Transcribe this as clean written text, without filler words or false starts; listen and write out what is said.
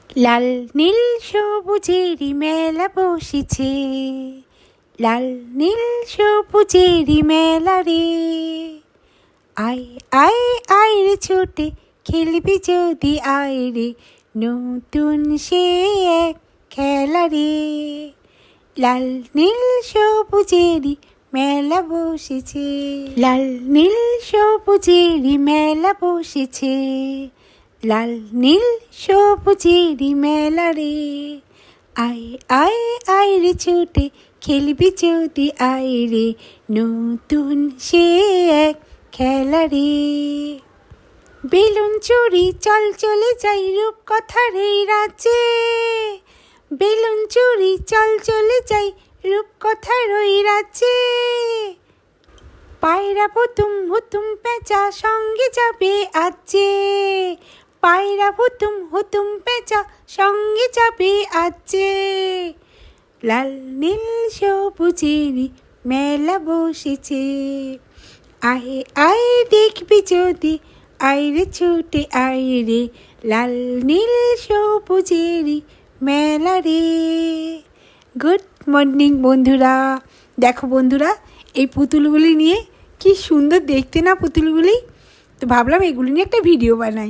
লাল নীল সবুজেরই মেলা বসেছে, লাল নীল সবুজেরই মেলা রে। আয় আয় আয় রে ছোটে, খেলবি যদি আয় রে, নতুন সে এক খেলা রে। লাল নীল সবুজেরই মেলা বসেছে, লাল নীল সবুজেরই মেলা বসেছে, লাল নীল সবুজেরই মেলা রে। আয় আয় আয় রে ছোটে, খেলবি যদি আয় রে, নতুন সে এক খেলা রে। বেলুন চুরি চল চলে যাই রূপকথার এই রাজ্যে, বেলুন চুরি চল চলে যাই রূপকথার ওই রাজ্যে। পায়রা হুতুম হুতুম পেঁচা সঙ্গে যাবে আজে, পায়রা হুতুম হুতুম পেঁচা সঙ্গে যাবে আজে। লাল নীল সবুজেরই মেলা বসেছে, আয় আয় দেখবি যদি আয় রে ছুটে আয় রে, লাল নীল সবুজেরই মেলা রে। গুড মর্নিং বন্ধুরা। দেখো বন্ধুরা, এই পুতুলগুলি নিয়ে কি সুন্দর দেখতে না পুতুলগুলি, তো ভাবলাম এগুলি নিয়ে একটা ভিডিও বানাই।